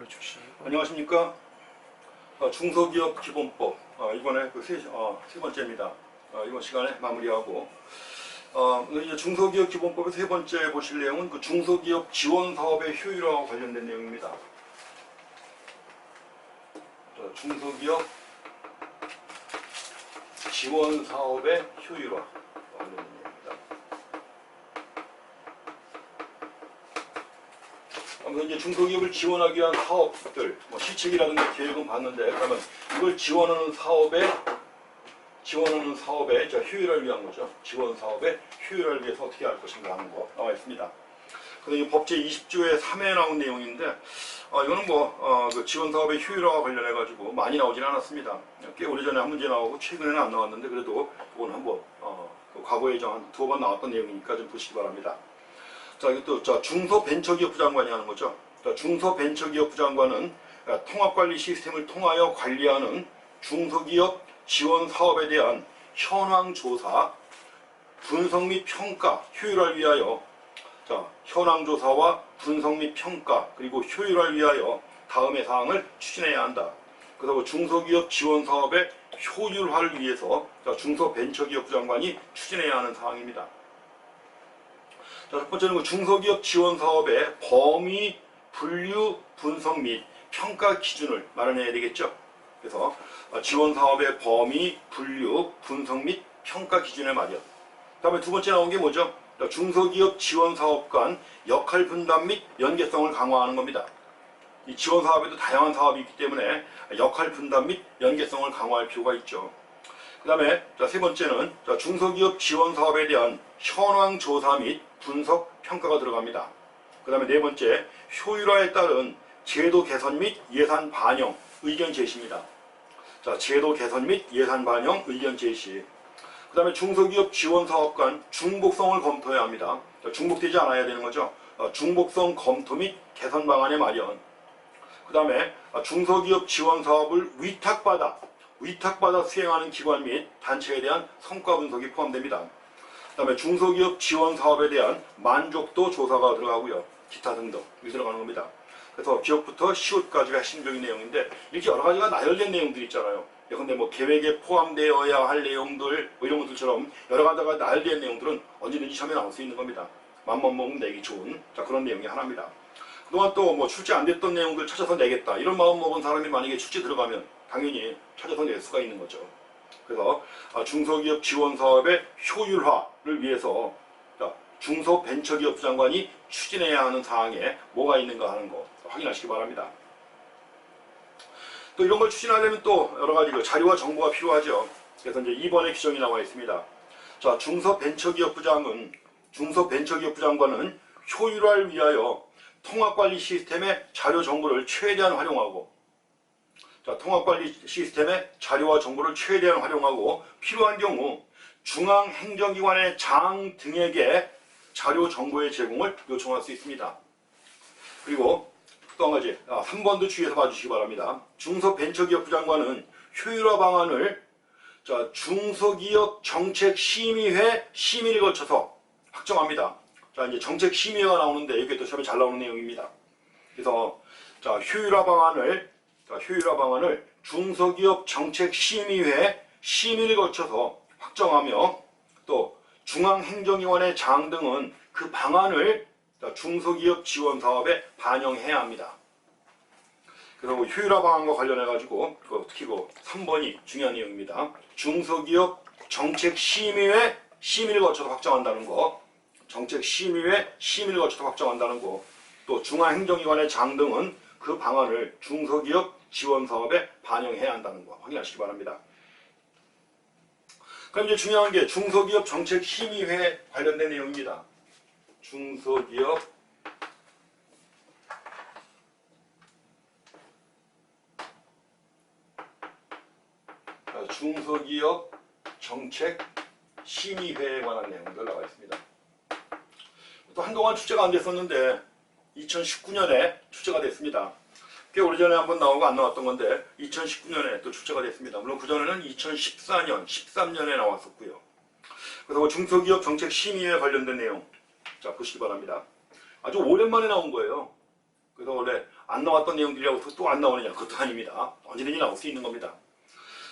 올려주시고. 안녕하십니까. 중소기업 기본법 이번에 세 번째입니다. 이번 시간에 마무리하고 이제 중소기업 기본법의 세 번째 보실 내용은 그 중소기업 지원 사업의 효율화와 관련된 내용입니다. 중소기업 지원 사업의 효율화 관련된 내용입니다. 아무튼 이제 중소기업을 지원하기 위한 사업들, 실책이라든가 계획은 봤는데, 그러면 이걸 지원하는 사업의 효율화를 위한 거죠. 지원 사업의 효율화를 위해서 어떻게 할 것인가 하는 거 나와 있습니다. 그래서 법제 20조의 3회에 나온 내용인데, 이거는 그 지원 사업의 효율화와 관련해 가지고 많이 나오진 않았습니다. 꽤 오래전에 한 문제 나오고 최근에는 안 나왔는데, 그래도 이건 한번 과거에 한 2번 나왔던 내용이니까 좀 보시기 바랍니다. 자, 이것도 중소벤처기업부 장관이 하는 거죠. 자, 중소벤처기업부 장관은 통합관리 시스템을 통하여 관리하는 중소기업 지원 사업에 대한 현황 조사, 분석 및 평가, 효율화를 위하여 현황 조사와 분석 및 평가 그리고 효율화를 위하여 다음의 사항을 추진해야 한다. 그리고 중소기업 지원 사업의 효율화를 위해서 중소벤처기업부 장관이 추진해야 하는 사항입니다. 첫 번째는 그 중소기업 지원 사업의 범위, 분류, 분석 및 평가 기준을 마련해야 되겠죠. 그래서 지원 사업의 범위, 분류, 분석 및 평가 기준의 마련. 다음에 두 번째 나온 게 뭐죠? 중소기업 지원 사업 간 역할 분담 및 연계성을 강화하는 겁니다. 이 지원 사업에도 다양한 사업이 있기 때문에 역할 분담 및 연계성을 강화할 필요가 있죠. 그 다음에 세 번째는 중소기업 지원 사업에 대한 현황 조사 및 분석 평가가 들어갑니다. 그 다음에 네 번째, 효율화에 따른 제도 개선 및 예산 반영 의견 제시입니다. 제도 개선 및 예산 반영 의견 제시. 그 다음에 중소기업 지원 사업 간 중복성을 검토해야 합니다. 중복되지 않아야 되는 거죠. 중복성 검토 및 개선 방안의 마련. 그 다음에 중소기업 지원 사업을 위탁받아 수행하는 기관 및 단체에 대한 성과 분석이 포함됩니다. 그 다음에 중소기업 지원 사업에 대한 만족도 조사가 들어가고요. 기타 등등 이렇게 들어가는 겁니다. 그래서 기업부터 시옷까지가 핵심적인 내용인데, 이렇게 여러 가지가 나열된 내용들이 있잖아요. 근데 계획에 포함되어야 할 내용들 이런 것들처럼 여러 가지가 나열된 내용들은 언제든지 시험에 나올 수 있는 겁니다. 맘만 먹으면 내기 좋은 그런 내용이 하나입니다. 그동안 또 출제 안 됐던 내용들 찾아서 내겠다 이런 마음 먹은 사람이 만약에 출제 들어가면 당연히 찾아서 낼 수가 있는 거죠. 그래서 중소기업 지원 사업의 효율화를 위해서 중소벤처기업부 장관이 추진해야 하는 사항에 뭐가 있는가 하는 거 확인하시기 바랍니다. 또 이런 걸 추진하려면 또 여러 가지 자료와 정보가 필요하죠. 그래서 이제 2번의 규정이 나와 있습니다. 중소벤처기업부 장관은 효율화를 위하여 통합관리 시스템의 자료 정보를 최대한 활용하고, 통합관리 시스템의 자료와 정보를 최대한 활용하고 필요한 경우 중앙행정기관의 장 등에게 자료 정보의 제공을 요청할 수 있습니다. 그리고 또 한 가지 3번도 주의해서 봐주시기 바랍니다. 중소벤처기업부 장관은 효율화 방안을 중소기업 정책심의회 심의를 거쳐서 확정합니다. 이제 정책심의회가 나오는데 이게 또 시험에 잘 나오는 내용입니다. 그래서 효율화 방안을 중소기업 정책심의회 심의를 거쳐서 확정하며, 또 중앙행정기관의 장 등은 그 방안을 중소기업 지원 사업에 반영해야 합니다. 그래서 효율화 방안과 관련해 가지고 특히 3번이 중요한 내용입니다. 중소기업 정책심의회 심의를 거쳐서 확정한다는 거, 정책심의회 심의를 거쳐서 확정한다는 거, 또 중앙행정기관의 장 등은 그 방안을 중소기업 지원 사업에 반영해야 한다는 거 확인하시기 바랍니다. 그럼 이제 중요한 게 중소기업 정책심의회 관련된 내용입니다. 중소기업 정책심의회에 관한 내용들 나와 있습니다. 또 한동안 출제가 안 됐었는데 2019년에 출제가 됐습니다. 꽤 오래전에 한번 나오고 안 나왔던 건데 2019년에 또 출제가 됐습니다. 물론 그전에는 2014년, 13년에 나왔었고요. 그래서 중소기업 정책심의회 관련된 내용 보시기 바랍니다. 아주 오랜만에 나온 거예요. 그래서 원래 안 나왔던 내용들이라고 또 안 나오느냐? 그것도 아닙니다. 언제든지 나올 수 있는 겁니다.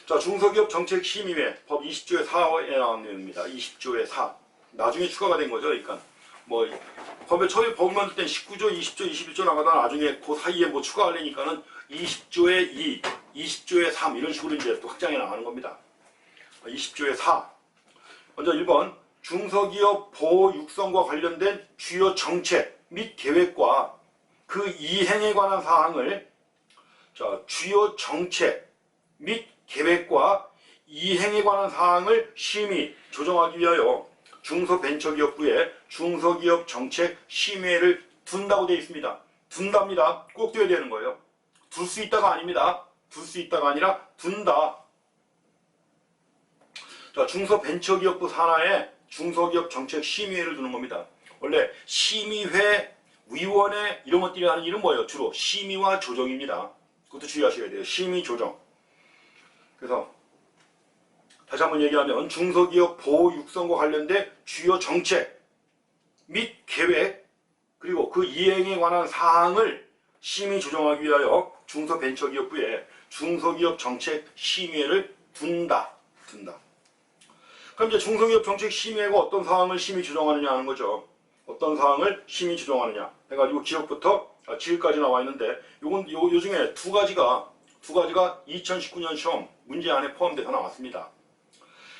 자, 중소기업 정책 심의회 법 20조의 4에 나온 내용입니다. 20조의 4. 나중에 추가가 된 거죠. 그러니까 뭐 법에 처음에 법을 만들 땐 19조, 20조, 21조 나가다가 나중에 그 사이에 뭐 추가하려니까는 20조의 2, 20조의 3 이런 식으로 이제 또 확장해 나가는 겁니다. 20조의 4. 먼저 1번 중소기업 보호 육성과 관련된 주요 정책 및 계획과 그 이행에 관한 사항을 주요 정책 및 계획과 이행에 관한 사항을 심의 조정하기 위하여 중소벤처기업부에 중소기업 정책 심의회를 둔다고 되어 있습니다. 둔답니다. 꼭 둬야 되는 거예요. 둘 수 있다가 아닙니다. 둘 수 있다가 아니라 둔다. 자, 중소벤처기업부 산하에 중소기업 정책 심의회를 두는 겁니다. 원래 심의회, 위원회 이런 것들이 하는 일은 뭐예요? 주로 심의와 조정입니다. 그것도 주의하셔야 돼요. 심의, 조정. 그래서 다시 한번 얘기하면 중소기업 보호 육성과 관련된 주요 정책 및 계획 그리고 그 이행에 관한 사항을 심의 조정하기 위하여 중소벤처기업부에 중소기업 정책 심의회를 둔다. 그럼 이제 중소기업 정책 심의회가 어떤 사항을 심의 조정하느냐 하는 거죠. 어떤 사항을 심의 조정하느냐 해가지고 기억부터 지을까지 나와 있는데 요 중에 두 가지가 2019년 시험 문제 안에 포함돼서 나왔습니다.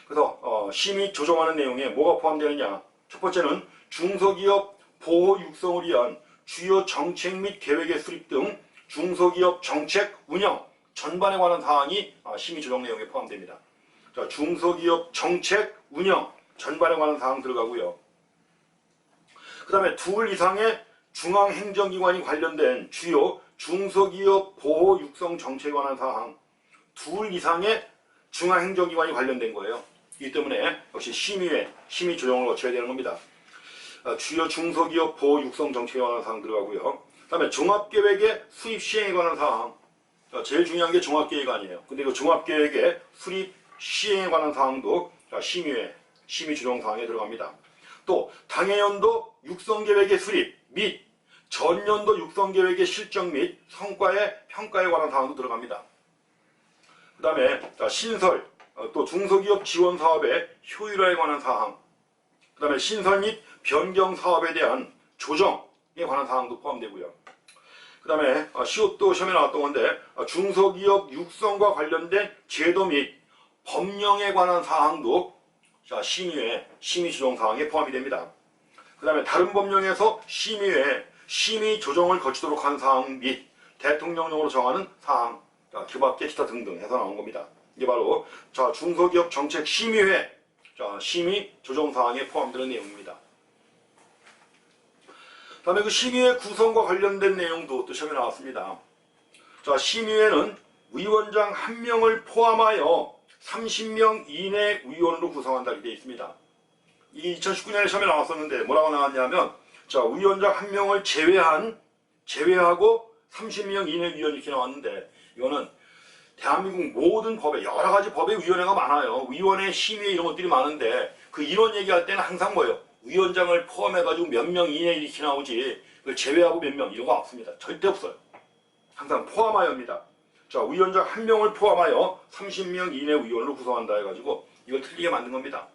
그래서 심의 조정하는 내용에 뭐가 포함되느냐. 첫 번째는 중소기업 보호 육성을 위한 주요 정책 및 계획의 수립 등 중소기업 정책 운영 전반에 관한 사항이 심의 조정 내용에 포함됩니다. 자, 중소기업 정책 운영 전반에 관한 사항 들어가고요. 그 다음에 둘 이상의 중앙행정기관이 관련된 주요 중소기업 보호 육성 정책에 관한 사항 둘 이상의 중앙행정기관이 관련된 거예요. 이기 때문에 역시 심의회, 심의 조정을 거쳐야 되는 겁니다. 주요 중소기업 보호 육성 정책에 관한 사항 들어가고요. 그 다음에 종합계획의 수립 시행에 관한 사항. 제일 중요한 게 종합계획 아니에요. 근데 그 종합계획의 수립 시행에 관한 사항도 심의회, 심의 조정 사항에 들어갑니다. 또 당해연도 육성계획의 수립 및 전년도 육성계획의 실정 및 성과의 평가에 관한 사항도 들어갑니다. 그 다음에 신설, 또 중소기업 지원 사업의 효율화에 관한 사항, 그 다음에 신설 및 변경 사업에 대한 조정에 관한 사항도 포함되고요. 그 다음에 또 시험에 나왔던 건데 중소기업 육성과 관련된 제도 및 법령에 관한 사항도 심의회, 심의 조정 사항에 포함이 됩니다. 그 다음에 다른 법령에서 심의회, 심의 조정을 거치도록 한 사항 및 대통령령으로 정하는 사항, 그 밖에 기타 등등 해서 나온 겁니다. 이게 바로 중소기업 정책 심의회, 심의 조정 사항에 포함되는 내용입니다. 그 다음에 그 심의회 구성과 관련된 내용도 또 시험에 나왔습니다. 심의회는 위원장 1명을 포함하여 30명 이내 위원으로 구성한다 이렇게 되어 있습니다. 이게 2019년에 시험에 나왔었는데 뭐라고 나왔냐면 위원장 1명을 제외하고 30명 이내 위원 이렇게 나왔는데 이거는 대한민국 모든 법에 여러 가지 법에 위원회가 많아요. 위원회, 심의 이런 것들이 많은데 그 이론 얘기할 때는 항상 뭐예요? 위원장을 포함해가지고 몇 명 이내 이렇게 나오지 그걸 제외하고 몇 명 이런 거 없습니다. 절대 없어요. 항상 포함하여입니다. 위원장 1명을 포함하여 30명 이내 위원으로 구성한다 해가지고 이걸 틀리게 만든 겁니다.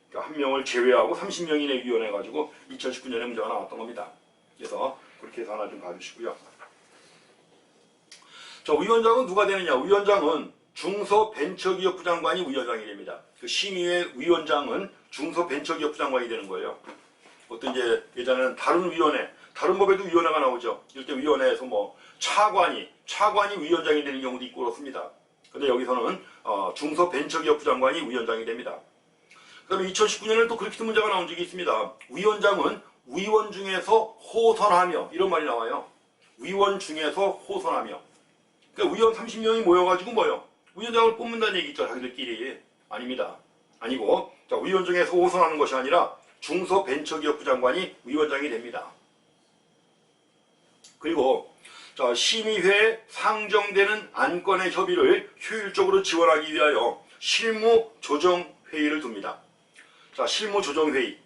그러니까 1명을 제외하고 30명 이내 위원 해가지고 2019년에 문제가 나왔던 겁니다. 그래서 그렇게 해서 하나 좀 봐주시고요. 위원장은 누가 되느냐? 위원장은 중소벤처기업부 장관이 위원장이 됩니다. 그 심의회 위원장은 중소벤처기업부 장관이 되는 거예요. 어떤 이제 예전에는 다른 위원회, 다른 법에도 위원회가 나오죠. 이럴 때 위원회에서 뭐 차관이 위원장이 되는 경우도 있고 그렇습니다. 근데 여기서는 중소벤처기업부 장관이 위원장이 됩니다. 그 다음에 2019년에는 또 그렇게 문제가 나온 적이 있습니다. 위원장은 위원 중에서 호선하며 이런 말이 나와요. 위원 중에서 호선하며. 그러니까 위원 30명이 모여가지고 뭐요? 위원장을 뽑는다는 얘기 있죠. 자기들끼리. 아닙니다. 아니고 위원 중에서 호선하는 것이 아니라 중소벤처기업부 장관이 위원장이 됩니다. 그리고 심의회에 상정되는 안건의 협의를 효율적으로 지원하기 위하여 실무조정회의를 둡니다. 실무조정회의를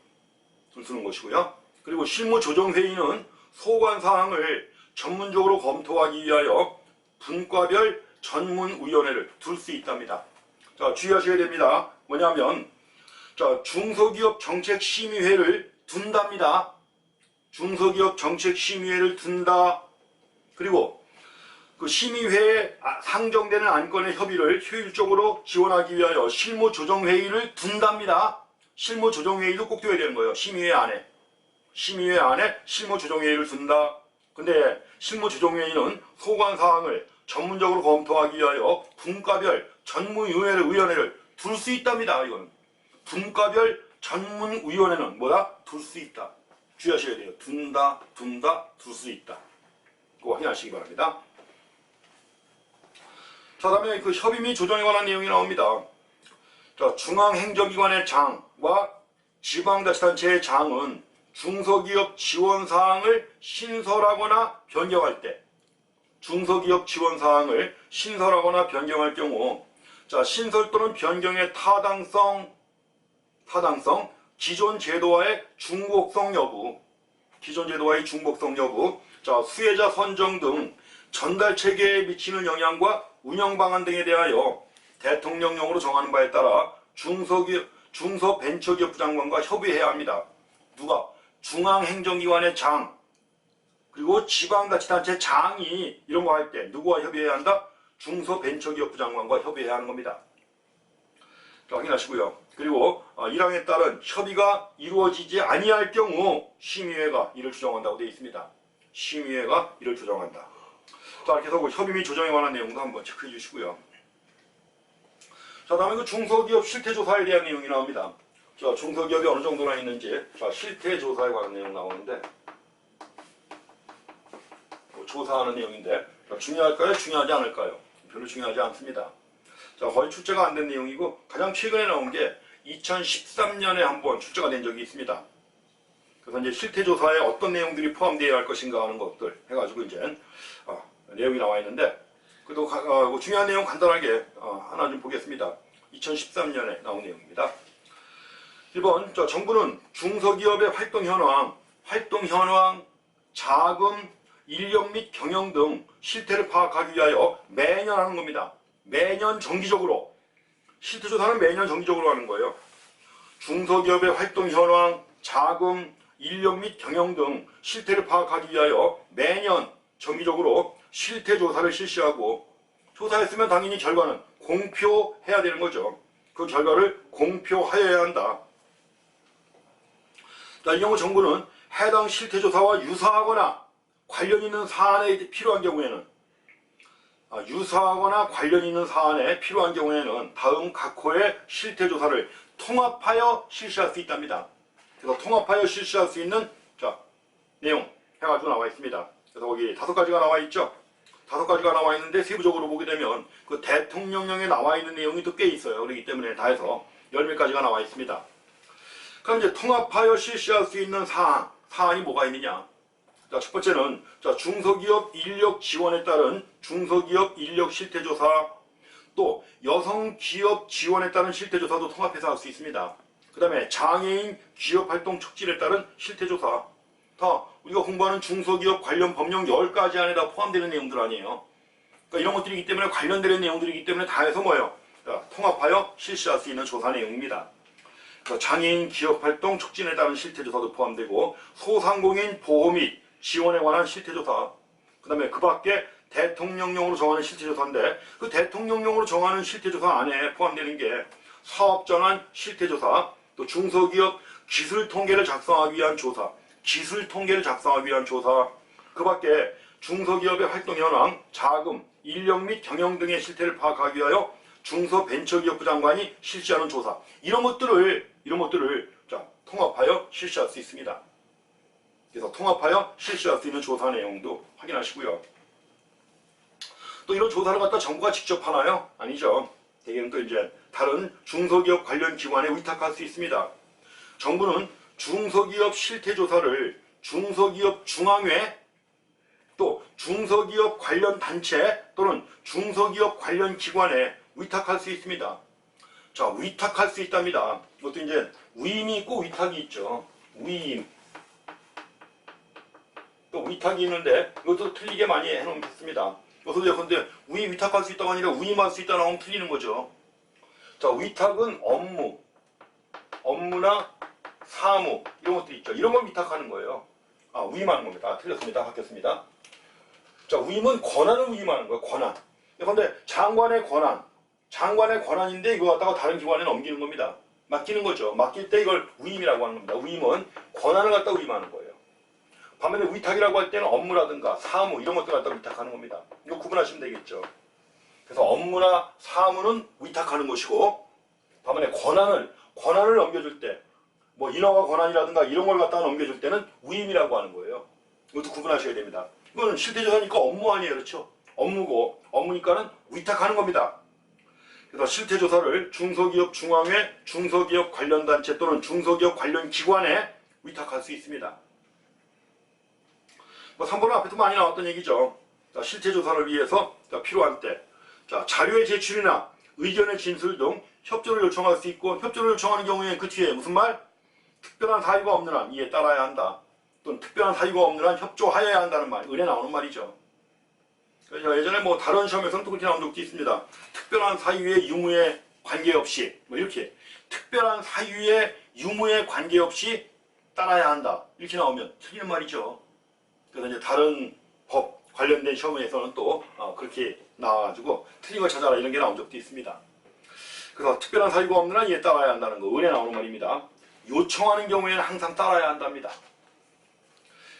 두는 것이고요. 그리고 실무조정회의는 소관사항을 전문적으로 검토하기 위하여 분과별 전문위원회를 둘 수 있답니다. 자, 주의하셔야 됩니다. 뭐냐면, 자, 중소기업 정책심의회를 둔답니다. 중소기업 정책심의회를 둔다. 그리고 그 심의회에 상정되는 안건의 협의를 효율적으로 지원하기 위하여 실무조정회의를 둔답니다. 실무조정회의도 꼭 둬야 되는 거예요. 심의회 안에. 심의회 안에 실무조정회의를 둔다. 근데 실무조정회의는 소관사항을 전문적으로 검토하기 위하여 분과별 전문위원회를 둘 수 있답니다. 이거는. 분과별 전문위원회는 뭐다? 둘 수 있다. 주의하셔야 돼요. 둔다, 둘 수 있다. 그거 확인하시기 바랍니다. 자, 다음에 그 협의 및 조정에 관한 내용이 나옵니다. 자, 중앙행정기관의 장과 지방자치단체의 장은 중소기업 지원사항을 신설하거나 변경할 때, 중소기업 지원사항을 신설하거나 변경할 경우, 자, 신설 또는 변경의 타당성, 기존 제도와의 중복성 여부, 자, 수혜자 선정 등 전달 체계에 미치는 영향과 운영 방안 등에 대하여 대통령령으로 정하는 바에 따라 중소벤처기업부 장관과 협의해야 합니다. 누가? 중앙행정기관의 장, 그리고 지방자치단체 장이 이런 거 할 때 누구와 협의해야 한다? 중소벤처기업부 장관과 협의해야 하는 겁니다. 자, 확인하시고요. 그리고 1항에 따른 협의가 이루어지지 아니할 경우 심의회가 이를 조정한다고 되어 있습니다. 심의회가 이를 조정한다. 자, 이렇게 해서 협의 및 조정에 관한 내용도 한번 체크해 주시고요. 자, 다음에 그 중소기업 실태조사에 대한 내용이 나옵니다. 자, 중소기업이 어느 정도나 있는지, 자, 실태조사에 관한 내용 나오는데, 조사하는 내용인데, 자, 중요할까요? 중요하지 않을까요? 별로 중요하지 않습니다. 자, 거의 출제가 안 된 내용이고, 가장 최근에 나온 게 2013년에 한번 출제가 된 적이 있습니다. 그래서 이제 실태조사에 어떤 내용들이 포함되어야 할 것인가 하는 것들 해가지고 이제 내용이 나와 있는데, 그래도 중요한 내용 간단하게 하나 좀 보겠습니다. 2013년에 나온 내용입니다. 1번, 정부는 중소기업의 활동 현황, 자금, 인력 및 경영 등 실태를 파악하기 위하여 매년 하는 겁니다. 매년 정기적으로. 실태조사는 매년 정기적으로 하는 거예요. 중소기업의 활동 현황, 자금, 인력 및 경영 등 실태를 파악하기 위하여 매년 정기적으로 실태조사를 실시하고, 조사했으면 당연히 결과는 공표해야 되는 거죠. 그 결과를 공표하여야 한다. 자, 이 경우 정부는 해당 실태조사와 유사하거나 관련 있는 사안에 필요한 경우에는 다음 각 호의 실태조사를 통합하여 실시할 수 있답니다. 그래서 통합하여 실시할 수 있는 내용 해가지고 나와 있습니다. 그래서 거기 5가지가 나와 있죠. 5가지가 나와 있는데 세부적으로 보게 되면 그 대통령령에 나와 있는 내용이 또 꽤 있어요. 그렇기 때문에 다 해서 10몇 가지가 나와 있습니다. 그럼 이제 통합하여 실시할 수 있는 사안이 뭐가 있느냐? 자, 첫 번째는 중소기업 인력 지원에 따른 중소기업 인력 실태조사, 또 여성기업 지원에 따른 실태조사도 통합해서 할 수 있습니다. 그 다음에 장애인 기업활동 촉진에 따른 실태조사, 다 우리가 공부하는 중소기업 관련 법령 10가지 안에 다 포함되는 내용들 아니에요. 그러니까 이런 것들이기 때문에 관련되는 내용들이기 때문에 다 해서 뭐예요? 통합하여 실시할 수 있는 조사 내용입니다. 장애인 기업활동 촉진에 따른 실태조사도 포함되고, 소상공인 보호 및 지원에 관한 실태조사, 그 다음에 그 밖에 대통령령으로 정하는 실태조사인데, 그 대통령령으로 정하는 실태조사 안에 포함되는 게 사업전환 실태조사, 또 중소기업 기술통계를 작성하기 위한 조사, 그 밖에 중소기업의 활동 현황, 자금, 인력 및 경영 등의 실태를 파악하기 위하여 중소벤처기업부 장관이 실시하는 조사, 이런 것들을 통합하여 실시할 수 있습니다. 그래서 통합하여 실시할 수 있는 조사 내용도 확인하시고요. 또 이런 조사를 갖다 정부가 직접 하나요? 아니죠. 대개는 또 이제 다른 중소기업 관련 기관에 위탁할 수 있습니다. 정부는 중소기업 실태조사를 중소기업 중앙회, 또 중소기업 관련 단체 또는 중소기업 관련 기관에 위탁할 수 있습니다. 자, 위탁할 수 있답니다. 이것도 이제 위임이 있고 위탁이 있죠. 위임, 또 또 위탁이 있는데 이것도 틀리게 많이 해놓습니다. 여기서 예컨대 위탁할 수 있다가 아니라 위임할 수 있다 나오면 틀리는 거죠. 자, 위탁은 업무나 사무 이런 것들이 있죠. 이런 걸 위탁하는 거예요. 위임하는 겁니다. 틀렸습니다. 바뀌었습니다. 자, 위임은 권한을 위임하는 거예요. 권한. 예컨대 장관의 권한인데 이거 갖다가 다른 기관에 넘기는 겁니다. 맡기는 거죠. 맡길 때 이걸 위임이라고 하는 겁니다. 위임은 권한을 갖다 위임하는 거예요. 반면에 위탁이라고 할 때는 업무라든가 사무 이런 것들 갖다 위탁하는 겁니다. 이거 구분하시면 되겠죠. 그래서 업무나 사무는 위탁하는 것이고, 반면에 권한을 넘겨줄 때, 뭐 인허가 권한이라든가 이런 걸 갖다가 넘겨줄 때는 위임이라고 하는 거예요. 이것도 구분하셔야 됩니다. 이거는 실태조사니까 업무 아니에요. 그렇죠? 업무고, 업무니까는 위탁하는 겁니다. 그래서 실태조사를 중소기업 중앙회, 중소기업 관련단체 또는 중소기업 관련 기관에 위탁할 수 있습니다. 뭐 3번은 앞에도 많이 나왔던 얘기죠. 자, 실태조사를 위해서 필요한 때, 자, 자료의 제출이나 의견의 진술 등 협조를 요청할 수 있고, 협조를 요청하는 경우에 그 뒤에 무슨 말? 특별한 사유가 없는 한 이에 따라야 한다. 또는 특별한 사유가 없는 한 협조하여야 한다는 말, 을에 나오는 말이죠. 그래서 예전에 뭐 다른 시험에서는 또 그렇게 나온 적도 있습니다. 특별한 사유의 유무에 관계없이, 뭐 이렇게 특별한 사유의 유무에 관계없이 따라야 한다. 이렇게 나오면 틀리는 말이죠. 그래서 이제 다른 법 관련된 시험에서는 또 그렇게 나와가지고 틀린 걸 찾아라 이런 게 나온 적도 있습니다. 그래서 특별한 사유가 없는 한 이에 따라야 한다는 거, 을에 나오는 말입니다. 요청하는 경우에는 항상 따라야 한답니다.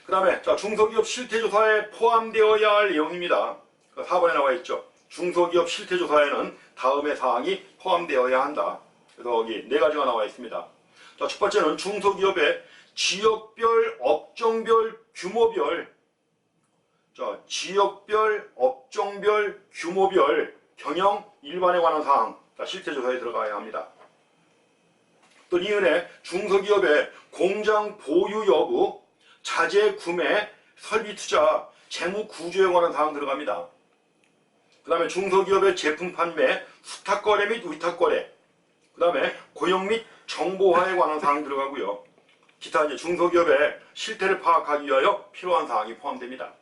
그 다음에 중소기업 실태조사에 포함되어야 할 내용입니다. 4번에 나와 있죠. 중소기업 실태조사에는 다음의 사항이 포함되어야 한다. 그래서 여기 4가지가 나와 있습니다. 자, 첫 번째는 중소기업의 지역별, 업종별, 규모별, 지역별, 업종별, 규모별 경영 일반에 관한 사항, 실태조사에 들어가야 합니다. 또 이은에 중소기업의 공장 보유 여부, 자재 구매, 설비 투자, 재무 구조에 관한 사항 들어갑니다. 그 다음에 중소기업의 제품 판매, 수탁 거래 및 위탁 거래, 그 다음에 고용 및 정보화에 관한 사항 들어가고요. 기타 이제 중소기업의 실태를 파악하기 위하여 필요한 사항이 포함됩니다.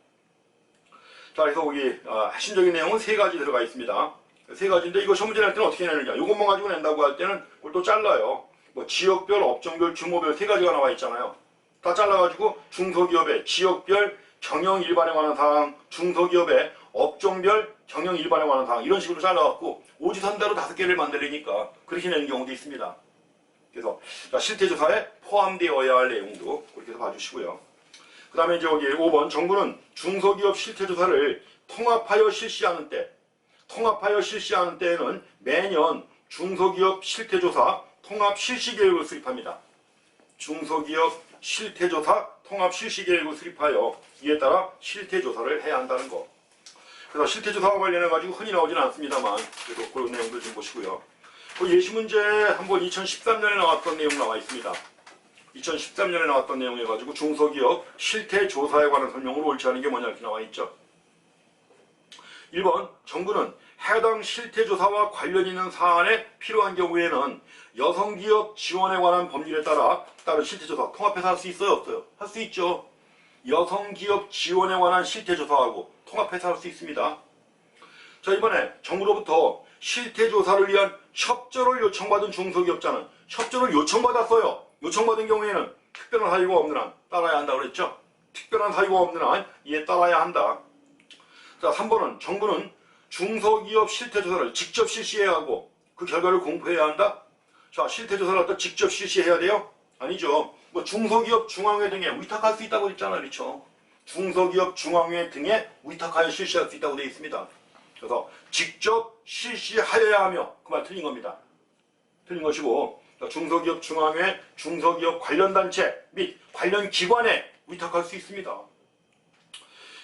자, 그래서 여기 핵심적인 내용은 3가지 들어가 있습니다. 3가지인데 이거 시험 문제 낼 때는 어떻게 내느냐? 이것만 가지고 낸다고 할 때는 그걸 또 잘라요. 뭐 지역별, 업종별, 규모별 3가지가 나와 있잖아요. 다 잘라가지고 중소기업의 지역별 경영 일반에 관한 사항, 중소기업의 업종별 경영 일반에 관한 사항 이런 식으로 잘라갖고 오지선다로 5개를 만들려니까 그렇게 내는 경우도 있습니다. 그래서 실태조사에 포함되어야 할 내용도 그렇게 해서 봐주시고요. 그 다음에 이제 여기 5번 정부는 중소기업 실태조사를 통합하여 실시하는 때에는 매년 중소기업 실태조사 통합 실시계획을 수립합니다. 중소기업 실태조사 통합 실시계획을 수립하여 이에 따라 실태조사를 해야 한다는 거. 그래서 실태조사와 관련해가지고 흔히 나오지는 않습니다만 그래도 그런 내용들 좀 보시고요. 예시문제 한번 2013년에 나왔던 내용 나와 있습니다. 2013년에 나왔던 내용 해가지고 중소기업 실태조사에 관한 설명으로 옳지 않은 게 뭐냐 이렇게 나와 있죠. 1번 정부는 해당 실태조사와 관련 있는 사안에 필요한 경우에는 여성기업 지원에 관한 법률에 따라 따른 실태조사 통합해서 할 수 있어요? 없어요? 할 수 있죠. 여성기업 지원에 관한 실태조사하고 통합해서 할 수 있습니다. 자, 이번에 정부로부터 실태조사를 위한 협조를 요청받은 중소기업자는 협조를 요청받았어요. 요청받은 경우에는 특별한 사유가 없는 한 따라야 한다고 그랬죠. 특별한 사유가 없는 한 이에 따라야 한다. 자, 3번은 정부는 중소기업 실태조사를 직접 실시해야 하고 그 결과를 공표해야 한다. 자, 실태조사를 갖다 직접 실시해야 돼요? 아니죠. 뭐 중소기업 중앙회 등에 위탁할 수 있다고 했잖아요. 그렇죠? 중소기업 중앙회 등에 위탁하여 실시할 수 있다고 되어 있습니다. 그래서 직접 실시하여야 하며 그 말 틀린 겁니다. 틀린 것이고 중소기업 중앙회, 중소기업 관련 단체 및 관련 기관에 위탁할 수 있습니다.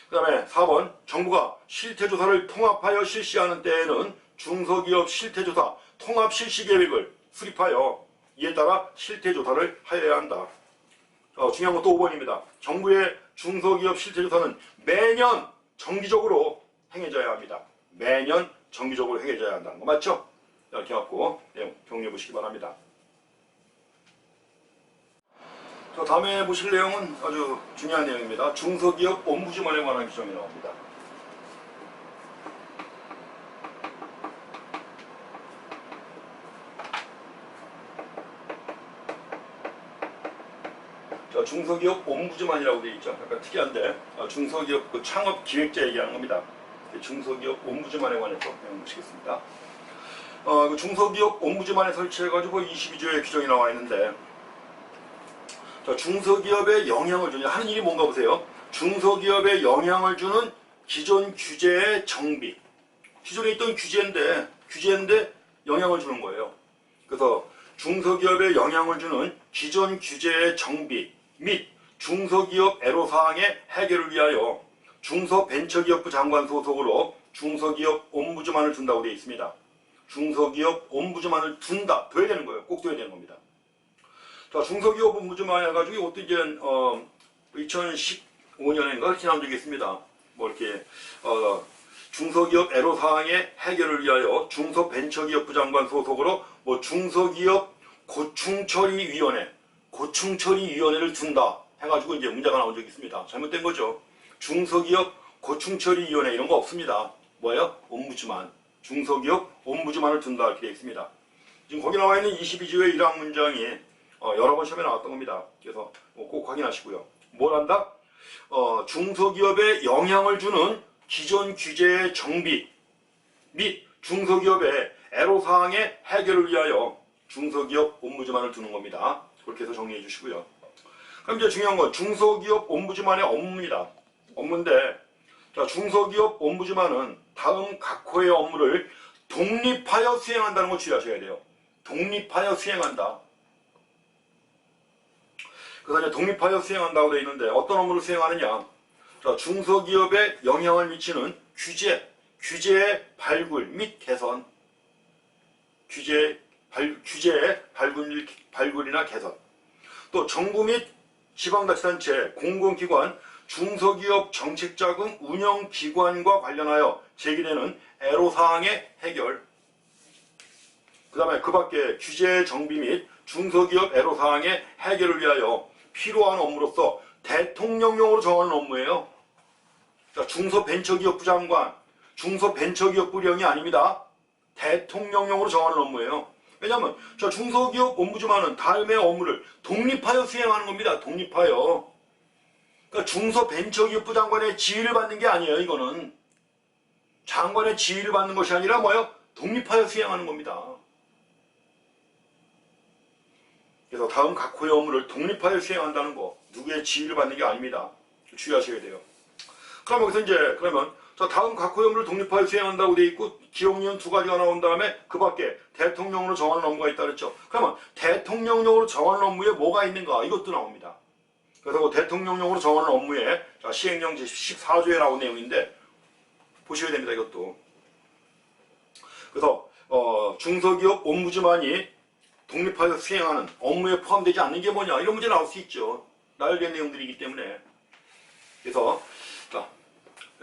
그 다음에 4번 정부가 실태조사를 통합하여 실시하는 때에는 중소기업 실태조사 통합 실시 계획을 수립하여 이에 따라 실태조사를 하여야 한다. 중요한 건 또 5번입니다. 정부의 중소기업 실태조사는 매년 정기적으로 행해져야 합니다. 매년 정기적으로 행해져야 한다는 거 맞죠? 이렇게 해갖고 내용 정리해 보시기 바랍니다. 자, 다음에 보실 내용은 아주 중요한 내용입니다. 중소기업 옴부즈만에 관한 규정이 나옵니다. 자, 중소기업 옴부즈만이라고 되어 있죠. 약간 특이한데 중소기업 그 창업 기획자 얘기하는 겁니다. 중소기업 옴부즈만에 관해서 배워보시겠습니다. 그 중소기업 옴부즈만에 설치해가지고 22조의 규정이 나와 있는데, 자, 중소기업에 영향을 주는, 하는 일이 뭔가 보세요. 중소기업에 영향을 주는 기존 규제의 정비. 기존에 있던 규제인데 영향을 주는 거예요. 그래서 중소기업에 영향을 주는 기존 규제의 정비 및 중소기업 애로사항의 해결을 위하여 중소벤처기업부 장관 소속으로 중소기업 옴부즈만을 둔다고 되어 있습니다. 중소기업 옴부즈만을 둔다. 둬야 되는 거예요. 꼭 둬야 되는 겁니다. 자, 중소기업 옴부즈만 해가지고 이것도 이제 2015년인가 지난 적이 있습니다. 뭐 이렇게 중소기업 애로사항의 해결을 위하여 중소벤처기업부 장관 소속으로 뭐 중소기업 고충처리위원회를 둔다 해가지고 이제 문제가 나온 적이 있습니다. 잘못된 거죠. 중소기업 고충처리위원회 이런 거 없습니다. 뭐예요? 옴부즈만. 중소기업 옴부즈만을 둔다 이렇게 되어 있습니다. 지금 거기 나와 있는 22조의 1항 문장이 여러 번 시험에 나왔던 겁니다. 그래서 꼭 확인하시고요. 뭘 한다? 중소기업에 영향을 주는 기존 규제의 정비 및 중소기업의 애로사항의 해결을 위하여 중소기업 옴부즈만을 두는 겁니다. 그렇게 해서 정리해 주시고요. 그럼 이제 중요한 건 중소기업 옴부즈만의 업무입니다. 업무인데, 자, 중소기업 옴부즈만은 다음 각 호의 업무를 독립하여 수행한다는 걸 주의하셔야 돼요. 독립하여 수행한다. 그래서 이제 독립하여 수행한다고 되어 있는데 어떤 업무를 수행하느냐? 자, 중소기업에 영향을 미치는 규제의 발굴 및 개선, 규제의 발굴이나 개선, 또 정부 및 지방자치단체, 공공기관, 중소기업 정책자금 운영기관과 관련하여 제기되는 애로사항의 해결, 그 다음에 그 밖에 규제 정비 및 중소기업 애로사항의 해결을 위하여 필요한 업무로서 대통령령으로 정하는 업무예요. 자, 중소벤처기업부 장관, 중소벤처기업부령이 아닙니다. 대통령령으로 정하는 업무예요. 왜냐하면 저 중소기업 옴부즈만은 다음의 업무를 독립하여 수행하는 겁니다. 독립하여. 그러니까 중소벤처기업부 장관의 지휘를 받는 게 아니에요. 이거는 장관의 지휘를 받는 것이 아니라 뭐예요? 독립하여 수행하는 겁니다. 그래서 다음 각 호의 업무를 독립하여 수행한다는 거, 누구의 지휘를 받는 게 아닙니다. 주의하셔야 돼요. 그럼 여기서 이제 자, 다음 각 호의 업무를 독립하여 수행한다고 되어 있고 기억니은 두 가지가 나온 다음에 그 밖에 대통령으로 정하는 업무가 있다 그랬죠. 그러면 대통령령으로 정하는 업무에 뭐가 있는가? 이것도 나옵니다. 그래서 그 대통령령으로 정하는 업무에 자, 시행령 제14조에 나온 내용인데 보셔야 됩니다. 이것도. 그래서 중소기업 옴부즈만이 독립하여 수행하는 업무에 포함되지 않는 게 뭐냐? 이런 문제 나올 수 있죠. 나열된 내용들이기 때문에. 그래서 자,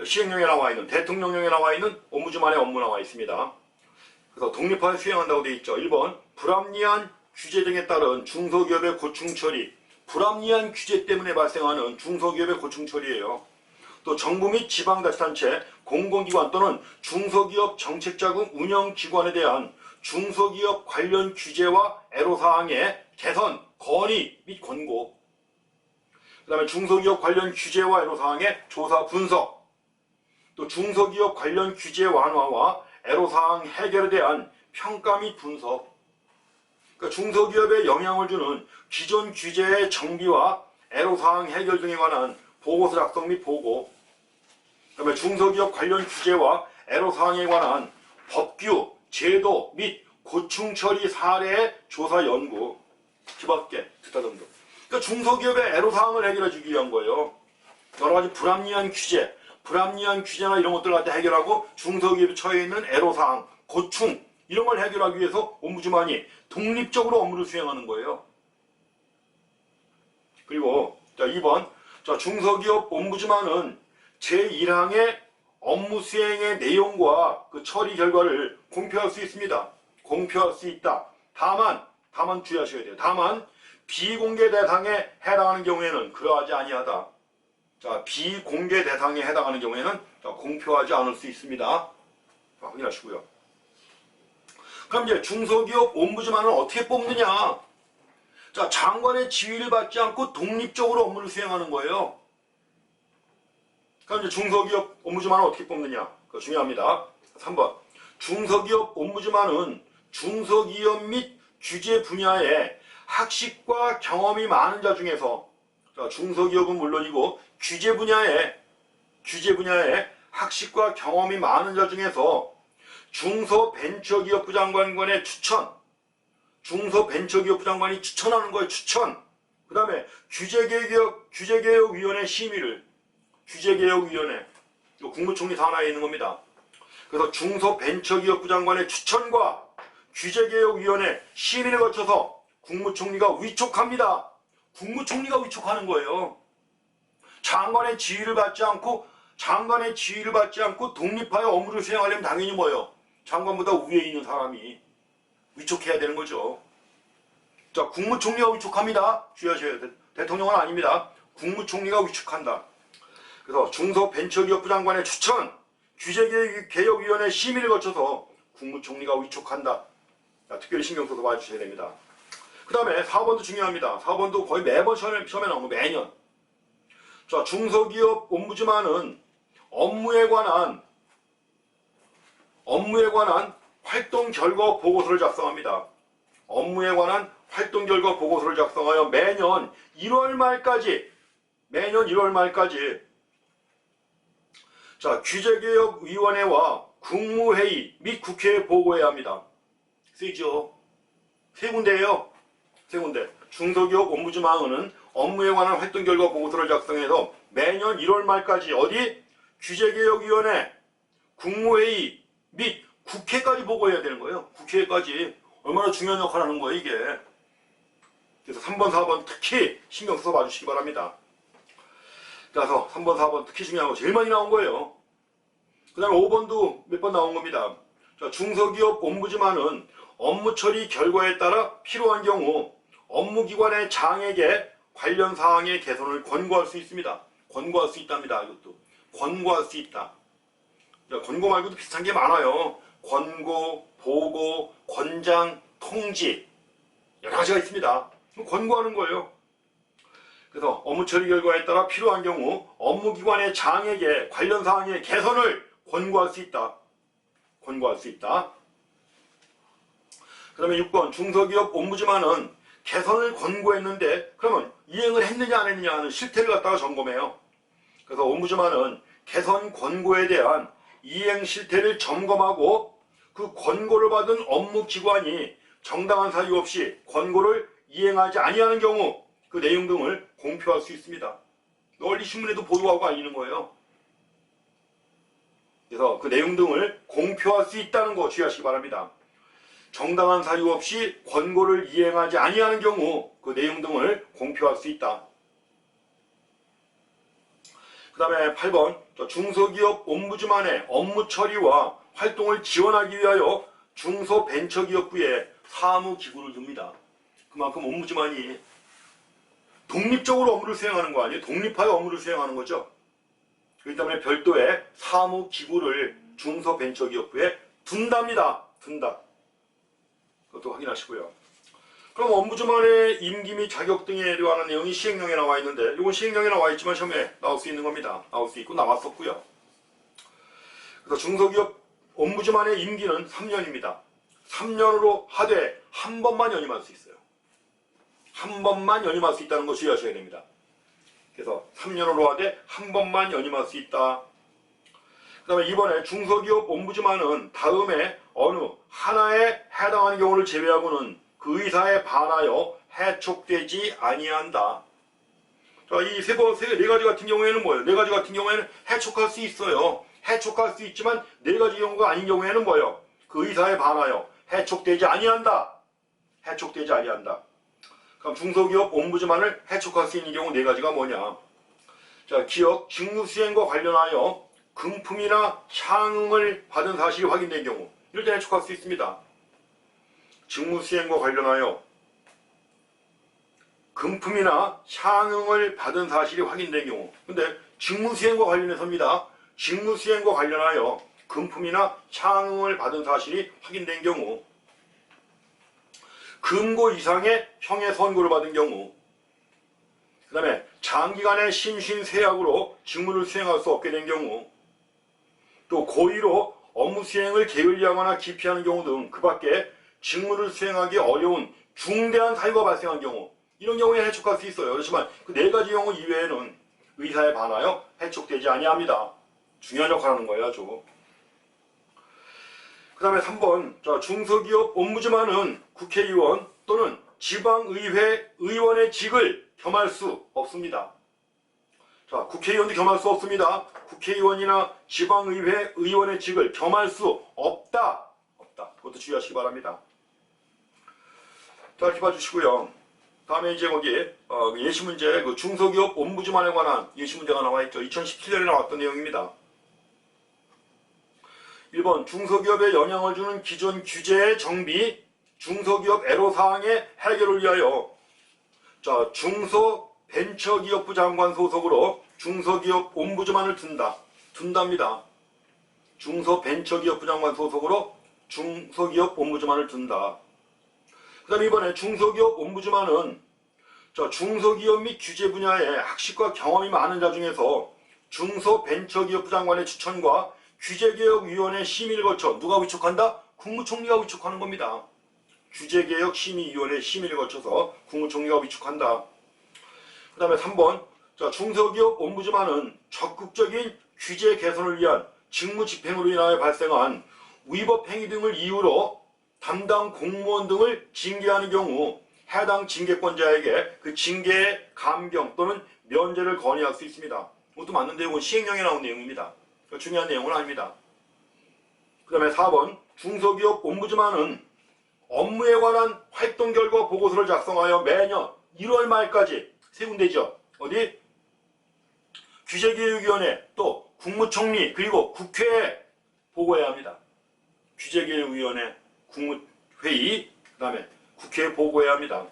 시행령에 나와 있는, 대통령령에 나와 있는 옴부즈만의 업무 나와 있습니다. 그래서 독립하여 수행한다고 되어 있죠. 1번, 불합리한 규제 등에 따른 중소기업의 고충처리. 불합리한 규제 때문에 발생하는 중소기업의 고충처리예요. 또 정부 및 지방자치단체, 공공기관 또는 중소기업 정책자금 운영기관에 대한 중소기업 관련 규제와 애로사항의 개선, 건의 및 권고, 그 다음에 중소기업 관련 규제와 애로사항의 조사 분석, 또 중소기업 관련 규제 완화와 애로사항 해결에 대한 평가 및 분석, 그러니까 중소기업에 영향을 주는 기존 규제의 정비와 애로사항 해결 등에 관한 보고서 작성 및 보고, 그 다음에 중소기업 관련 규제와 애로사항에 관한 법규, 제도 및 고충처리 사례의 조사 연구, 그 밖에 기타 등등. 그러니까 중소기업의 애로사항을 해결해 주기 위한 거예요. 여러 가지 불합리한 규제나 이런 것들을 갖다 해결하고 중소기업에 처해 있는 애로사항, 고충 이런 걸 해결하기 위해서 옴부즈만이 독립적으로 업무를 수행하는 거예요. 그리고 자 2번, 자 중소기업 옴부즈만은 제1항의 업무 수행의 내용과 그 처리 결과를 공표할 수 있습니다. 공표할 수 있다. 다만 주의하셔야 돼요. 다만 비공개 대상에 해당하는 경우에는 그러하지 아니하다. 자, 비공개 대상에 해당하는 경우에는 공표하지 않을 수 있습니다. 확인하시고요. 그럼 이제 중소기업 옴부즈만을 어떻게 뽑느냐? 자, 장관의 지위를 받지 않고 독립적으로 업무를 수행하는 거예요. 그럼 이제 중소기업 옴부즈만을 어떻게 뽑느냐? 그거 중요합니다. 3번. 중소기업 옴부즈만은 중소기업 및 규제 분야에 학식과 경험이 많은 자 중에서, 자, 중소기업은 물론이고 규제 분야에 학식과 경험이 많은 자 중에서 중소벤처기업부 장관의 추천, 중소벤처기업부 장관이 추천하는 거예요. 추천. 그 다음에 규제개혁위원회 심의를, 규제개혁위원회, 이거 국무총리 산하에 있는 겁니다. 그래서 중소벤처기업부 장관의 추천과 규제개혁위원회 심의를 거쳐서 국무총리가 위촉합니다. 국무총리가 위촉하는 거예요. 장관의 지위를 받지 않고 독립하여 업무를 수행하려면 당연히 뭐예요? 장관보다 위에 있는 사람이 위촉해야 되는 거죠. 자, 국무총리가 위촉합니다. 주의하셔야 돼요. 대통령은 아닙니다. 국무총리가 위촉한다. 그래서 중소벤처기업부 장관의 추천, 규제개혁위원회 심의를 거쳐서 국무총리가 위촉한다. 자, 특별히 신경 써서 봐주셔야 됩니다. 그 다음에 4번도 중요합니다. 4번도 거의 매번 시험에 나오고 매년. 자, 중소기업 옴부즈만은 업무에 관한 활동 결과 보고서를 작성합니다. 업무에 관한 활동 결과 보고서를 작성하여 매년 1월 말까지 자, 규제개혁위원회와 국무회의 및 국회에 보고해야 합니다. 쓰이죠? 세 군데예요. 세 군데. 중소기업 옴부즈만은 업무에 관한 활동 결과 보고서를 작성해서 매년 1월 말까지 어디? 규제개혁위원회, 국무회의 및 국회까지 보고해야 되는 거예요. 국회까지. 얼마나 중요한 역할을 하는 거예요, 이게. 그래서 3번, 4번 특히 신경 써서 봐주시기 바랍니다. 그래서 3번, 4번 특히 중요한 거 제일 많이 나온 거예요. 그 다음에 5번도 몇 번 나온 겁니다. 자, 중소기업 옴부즈만은 업무 처리 결과에 따라 필요한 경우 업무기관의 장에게 관련 사항의 개선을 권고할 수 있습니다. 권고할 수 있답니다. 이것도. 권고할 수 있다. 자, 권고 말고도 비슷한 게 많아요. 권고, 보고, 권장, 통지 여러 가지가 있습니다. 권고하는 거예요. 그래서 업무 처리 결과에 따라 필요한 경우 업무기관의 장에게 관련 사항의 개선을 권고할 수 있다. 권고할 수 있다. 그 다음에 6번 중소기업 옴부즈만은 개선을 권고했는데 그러면 이행을 했느냐 안 했느냐 하는 실태를 갖다가 점검해요. 그래서 옴부즈만은 개선 권고에 대한 이행 실태를 점검하고 그 권고를 받은 업무기관이 정당한 사유 없이 권고를 이행하지 아니하는 경우 그 내용 등을 공표할 수 있습니다. 널리 신문에도 보도하고 알리는 거예요. 그래서 그 내용 등을 공표할 수 있다는 거 주의하시기 바랍니다. 정당한 사유 없이 권고를 이행하지 아니하는 경우 그 내용 등을 공표할 수 있다. 그 다음에 8번 중소기업 옴부즈만의 업무 처리와 활동을 지원하기 위하여 중소벤처기업부에 사무기구를 둡니다. 그만큼 옴부즈만이 독립적으로 업무를 수행하는 거 아니에요? 독립하여 업무를 수행하는 거죠. 그렇기 때문에 별도의 사무기구를 중소벤처기업부에 둔답니다. 둔다. 그것도 확인하시고요. 그럼 옴부즈만의 임기 및 자격 등에 관한 내용이 시행령에 나와 있는데 이건 시행령에 나와 있지만 시험에 나올 수 있는 겁니다. 나올 수 있고 나왔었고요. 그래서 중소기업 옴부즈만의 임기는 3년입니다. 3년으로 하되 한 번만 연임할 수 있어요. 한 번만 연임할 수 있다는 거 주의하셔야 됩니다. 그래서 3년으로 하되 한 번만 연임할 수 있다. 그 다음에 이번에 중소기업 옴부즈만은 다음에 어느 하나에 해당하는 경우를 제외하고는 그 의사에 반하여 해촉되지 아니한다. 자, 이 네 가지 같은 경우에는 뭐예요? 네 가지 같은 경우에는 해촉할 수 있어요. 해촉할 수 있지만 네 가지 경우가 아닌 경우에는 뭐예요? 그 의사에 반하여 해촉되지 아니한다. 해촉되지 아니한다. 그럼 중소기업 옴부즈만을 해촉할 수 있는 경우 네 가지가 뭐냐? 자, 기업 직무수행과 관련하여 금품이나 향응을 받은 사실이 확인된 경우 이럴 때 해촉할 수 있습니다. 직무수행과 관련하여 금품이나 향응을 받은 사실이 확인된 경우. 근데 직무수행과 관련해서입니다. 직무수행과 관련하여 금품이나 향응을 받은 사실이 확인된 경우, 금고 이상의 형의 선고를 받은 경우, 그 다음에 장기간의 심신세약으로 직무를 수행할 수 없게 된 경우, 또 고의로 업무 수행을 게을리하거나 기피하는 경우 등 그 밖에 직무를 수행하기 어려운 중대한 사유가 발생한 경우, 이런 경우에 해촉할 수 있어요. 그렇지만 그 네 가지 경우 이외에는 의사에 반하여 해촉되지 아니합니다. 중요한 역할을 하는 거예요, 아주. 그 다음에 3번, 자, 중소기업 옴부즈만은 국회의원 또는 지방의회 의원의 직을 겸할 수 없습니다. 자, 국회의원도 겸할 수 없습니다. 국회의원이나 지방의회 의원의 직을 겸할 수 없다. 그것도 주의하시기 바랍니다. 자, 이렇게 봐주시고요. 다음에 이제 거기에 예시문제, 그 중소기업 옴부즈만에 관한 예시문제가 나와있죠. 2017년에 나왔던 내용입니다. 1번, 중소기업에 영향을 주는 기존 규제의 정비, 중소기업 애로사항의 해결을 위하여, 자, 중소벤처기업부 장관 소속으로 중소기업 옴부즈만을 둔답니다. 중소벤처기업부 장관 소속으로 중소기업 옴부즈만을 둔다. 그 다음에 이번에 중소기업 옴부즈만은, 자, 중소기업 및 규제 분야에 학식과 경험이 많은 자 중에서 중소벤처기업부 장관의 추천과 규제개혁위원회 심의를 거쳐 누가 위촉한다? 국무총리가 위촉하는 겁니다. 규제개혁심의위원회 심의를 거쳐서 국무총리가 위촉한다. 그 다음에 3번, 자, 중소기업 옴부즈만은 적극적인 규제 개선을 위한 직무 집행으로 인하여 발생한 위법 행위 등을 이유로 담당 공무원 등을 징계하는 경우 해당 징계권자에게 그 징계의 감경 또는 면제를 건의할 수 있습니다. 이것도 맞는데 이건 시행령에 나온 내용입니다. 중요한 내용은 아닙니다. 그 다음에 4번, 중소기업 옴부즈만은 업무에 관한 활동 결과 보고서를 작성하여 매년 1월 말까지 세 군데죠. 어디? 규제개혁위원회, 또 국무총리, 그리고 국회에 보고해야 합니다. 규제개혁위원회, 국무회의, 그 다음에 국회에 보고해야 합니다.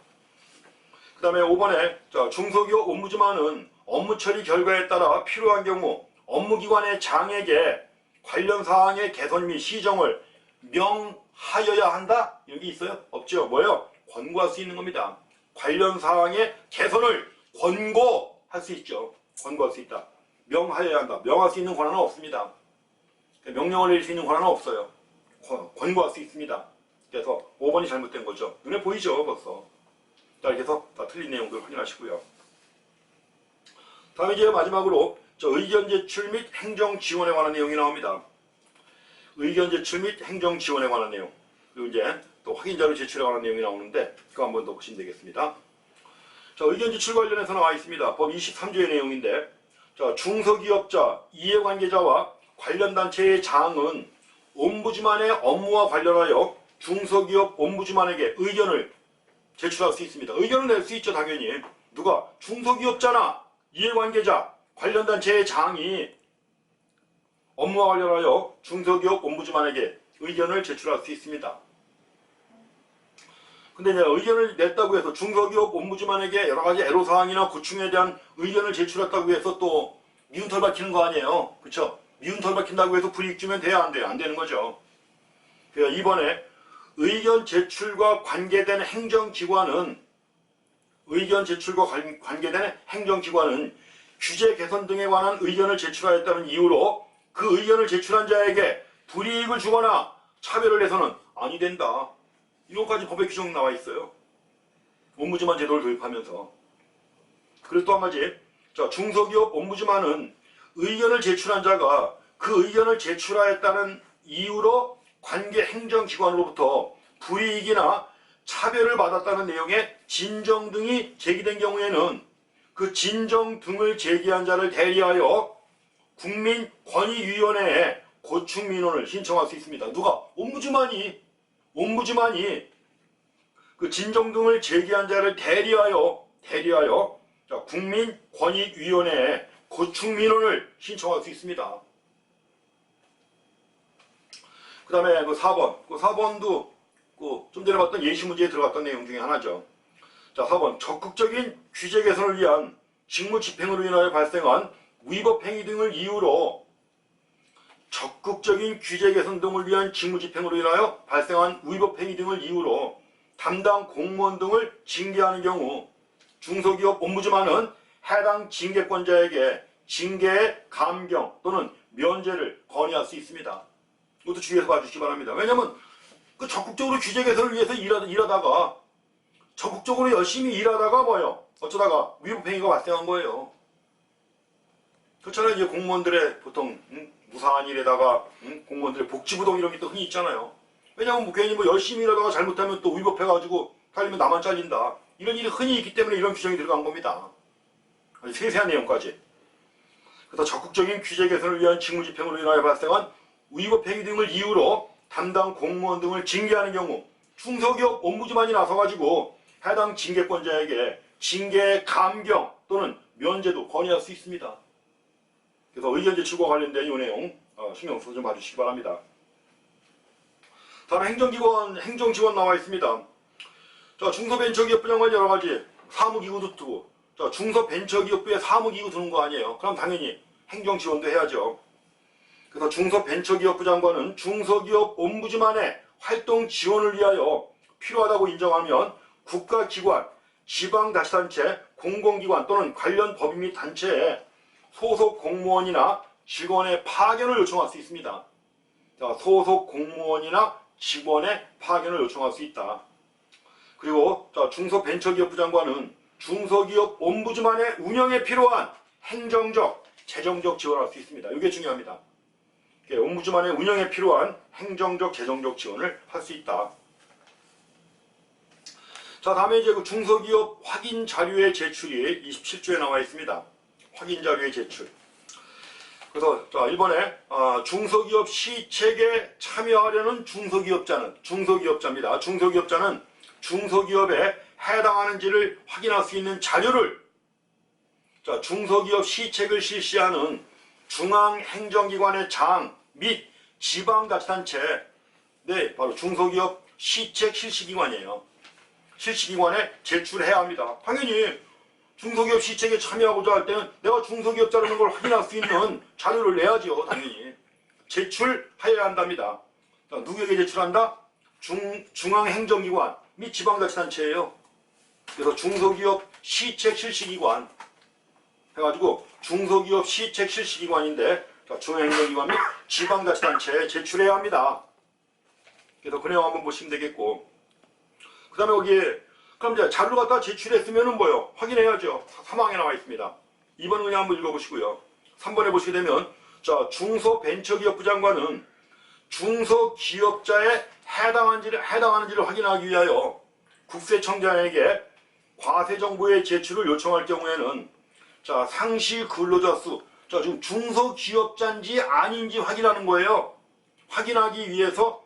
그 다음에 5번에, 자, 중소기업 옴부즈만은 업무 처리 결과에 따라 필요한 경우 업무기관의 장에게 관련 사항의 개선 및 시정을 명하여야 한다? 여기 있어요? 없죠? 뭐예요? 권고할 수 있는 겁니다. 관련 사항의 개선을 권고할 수 있죠. 권고할 수 있다. 명하여야 한다. 명할 수 있는 권한은 없습니다. 명령을 내릴 수 있는 권한은 없어요. 권고할 수 있습니다. 그래서 5번이 잘못된 거죠. 눈에 보이죠, 벌써. 자, 이렇게 해서 다 틀린 내용들 확인하시고요. 다음에 이제 마지막으로 의견 제출 및 행정 지원에 관한 내용이 나옵니다. 의견 제출 및 행정 지원에 관한 내용. 그리고 이제 또 확인자료 제출에 관한 내용이 나오는데 그거 한번 더 보시면 되겠습니다. 자, 의견 제출 관련해서 나와 있습니다. 법 23조의 내용인데, 자, 중소기업자, 이해관계자와 관련 단체의 장은 옴부즈만의 업무와 관련하여 중소기업 옴부즈만에게 의견을 제출할 수 있습니다. 의견을 낼 수 있죠, 당연히. 누가? 중소기업자나 이해관계자, 관련 단체의 장이 업무와 관련하여 중소기업 옴부즈만에게 의견을 제출할 수 있습니다. 근데 이제 의견을 냈다고 해서 중소기업 옴부즈만에게 여러가지 애로사항이나 고충에 대한 의견을 제출했다고 해서 또 미운 털 박히는 거 아니에요. 그쵸? 미운 털 박힌다고 해서 불이익 주면 돼야 안 돼요? 안 되는 거죠. 그래서 이번에 의견 제출과 관계된 행정기관은 규제 개선 등에 관한 의견을 제출하였다는 이유로 그 의견을 제출한 자에게 불이익을 주거나 차별을 해서는 아니 된다. 이것까지 법에 규정 나와 있어요. 옴부즈만 제도를 도입하면서. 그리고 또 한 가지, 자, 중소기업 옴부즈만은 의견을 제출한 자가 그 의견을 제출하였다는 이유로 관계 행정기관으로부터 불이익이나 차별을 받았다는 내용의 진정 등이 제기된 경우에는 그 진정 등을 제기한 자를 대리하여 국민권익위원회에 고충민원을 신청할 수 있습니다. 누가? 옴부즈만이 그 진정 등을 제기한 자를 대리하여 자, 국민권익위원회에 고충민원을 신청할 수 있습니다. 그 다음에 그 4번도 좀 전에 봤던 예시문제에 들어갔던 내용 중에 하나죠. 자, 4번 적극적인 규제 개선을 위한 직무 집행으로 인하여 발생한 위법 행위 등을 이유로 적극적인 규제 개선 등을 위한 직무 집행으로 인하여 발생한 위법 행위 등을 이유로 담당 공무원 등을 징계하는 경우 중소기업 옴부즈만은 해당 징계권자에게 징계의 감경 또는 면제를 건의할 수 있습니다. 이것도 주의해서 봐주시기 바랍니다. 왜냐하면 그 적극적으로 규제 개선을 위해서 일하다가 적극적으로 열심히 일하다가 뭐예요? 어쩌다가 위법 행위가 발생한 거예요. 그렇잖아요. 이제 공무원들의 보통 무사한 일에다가 공무원들의 복지부동 이런 게 또 흔히 있잖아요. 왜냐하면 뭐 괜히 뭐 열심히 일하다가 잘못하면 또 위법해가지고 달리면 나만 잘린다. 이런 일이 흔히 있기 때문에 이런 규정이 들어간 겁니다. 아주 세세한 내용까지. 그래서 적극적인 규제 개선을 위한 직무 집행으로 인하여 발생한 위법 행위 등을 이유로 담당 공무원 등을 징계하는 경우 중소기업 옴부즈만이 나서가지고 해당 징계권자에게 징계의 감경 또는 면제도 건의할 수 있습니다. 그래서 의견 제출과 관련된 이 내용 신경 써서 좀 봐주시기 바랍니다. 다음 행정지원 나와 있습니다. 자, 중소벤처기업부 장관 여러가지 사무기구도 두고 자, 중소벤처기업부에 사무기구 두는 거 아니에요. 그럼 당연히 행정지원도 해야죠. 그래서 중소벤처기업부 장관은 중소기업 옴부즈만의 활동 지원을 위하여 필요하다고 인정하면 국가기관, 지방자치단체, 공공기관 또는 관련 법인 및 단체에 소속 공무원이나 직원의 파견을 요청할 수 있습니다. 자, 소속 공무원이나 직원의 파견을 요청할 수 있다. 그리고 자, 중소벤처기업부 장관은 중소기업 옴부즈만의 운영에 필요한 행정적, 재정적 지원을 할 수 있습니다. 이게 중요합니다. 옴부즈만의 운영에 필요한 행정적, 재정적 지원을 할 수 있다. 자, 다음에 이제 그 중소기업 확인 자료의 제출이 27조에 나와 있습니다. 확인 자료의 제출. 그래서 자, 이번에 중소기업 시책에 참여하려는 중소기업자입니다. 중소기업자는 중소기업에 해당하는지를 확인할 수 있는 자료를 자, 중소기업 시책을 실시하는 중앙행정기관의 장 및 지방자치단체, 네, 바로 중소기업 시책 실시기관이에요. 실시기관에 제출해야 합니다. 당연히 중소기업 시책에 참여하고자 할 때는 내가 중소기업자라는 걸 확인할 수 있는 자료를 내야죠. 당연히 제출해야 한답니다. 자, 누구에게 제출한다? 중앙행정기관 및 지방자치단체예요. 그래서 중소기업 시책 실시기관 해가지고 중소기업 시책 실시기관인데 중앙행정기관 및 지방자치단체에 제출해야 합니다. 그래서 그 내용 한번 보시면 되겠고, 그 다음에 여기에 그럼 이제 자료 갖다 제출했으면은 뭐요? 확인해야죠. 3항에 나와 있습니다. 2번 그냥 한번 읽어보시고요. 3번에 보시게 되면 자, 중소벤처기업부 장관은 중소기업자에 해당하는지를 확인하기 위하여 국세청장에게 과세정보의 제출을 요청할 경우에는 자, 상시 근로자 수, 자, 지금 중소기업자인지 아닌지 확인하는 거예요. 확인하기 위해서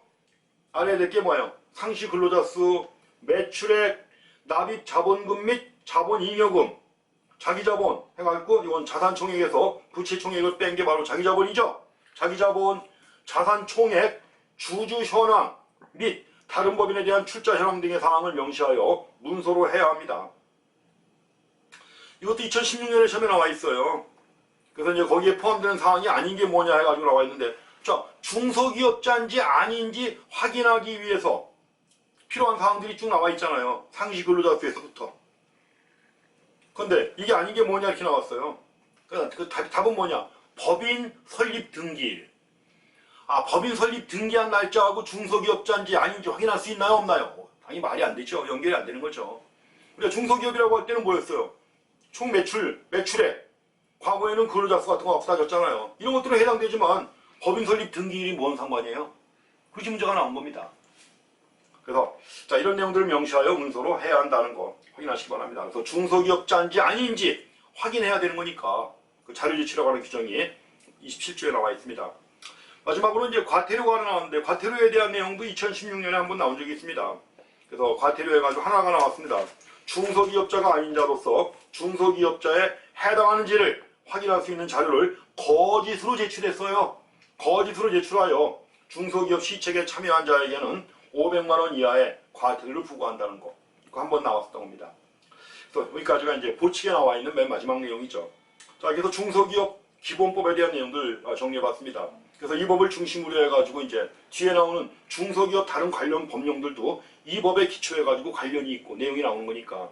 알아야 될 게 뭐예요? 상시 근로자 수, 매출액, 납입 자본금 및 자본잉여금, 자기자본 해가지고 이건 자산총액에서 부채총액을 뺀 게 바로 자기자본이죠. 자기자본, 자산총액, 주주현황 및 다른 법인에 대한 출자 현황 등의 사항을 명시하여 문서로 해야 합니다. 이것도 2016년에 시험에 나와 있어요. 그래서 이제 거기에 포함되는 사항이 아닌 게 뭐냐 해가지고 나와 있는데, 자, 중소기업자인지 아닌지 확인하기 위해서 필요한 사항들이 쭉 나와 있잖아요. 상시 근로자 수에서부터. 근데 이게 아닌 게 뭐냐 이렇게 나왔어요. 그 답은 뭐냐? 법인 설립 등기일. 법인 설립 등기한 날짜하고 중소기업자인지 아닌지 확인할 수 있나요? 없나요? 당연히 말이 안 되죠. 연결이 안 되는 거죠. 우리가 중소기업이라고 할 때는 뭐였어요? 총 매출액. 과거에는 근로자 수 같은 거 없어졌잖아요. 이런 것들은 해당되지만 법인 설립 등기일이 뭔 상관이에요? 그것이 문제가 나온 겁니다. 그래서 자, 이런 내용들을 명시하여 문서로 해야 한다는 거 확인하시기 바랍니다. 그래서 중소기업자인지 아닌지 확인해야 되는 거니까 그 자료 제출이라고 하는 규정이 27조에 나와 있습니다. 마지막으로 이제 과태료가 하나 나왔는데, 과태료에 대한 내용도 2016년에 한번 나온 적이 있습니다. 그래서 과태료 해가지고 하나가 나왔습니다. 중소기업자가 아닌 자로서 중소기업자에 해당하는지를 확인할 수 있는 자료를 거짓으로 제출했어요. 거짓으로 제출하여 중소기업 시책에 참여한 자에게는 500만 원 이하의 과태료를 부과한다는 거. 이거 한번 나왔었던 겁니다. 또 여기까지가 이제 보칙에 나와 있는 맨 마지막 내용이죠. 자, 그래서 중소기업 기본법에 대한 내용들 정리해봤습니다. 그래서 이 법을 중심으로 해가지고 이제 뒤에 나오는 중소기업 다른 관련 법령들도 이 법에 기초해가지고 관련이 있고 내용이 나오는 거니까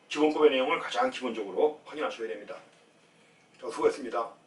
기본법의 내용을 가장 기본적으로 확인하셔야 됩니다. 자, 수고했습니다.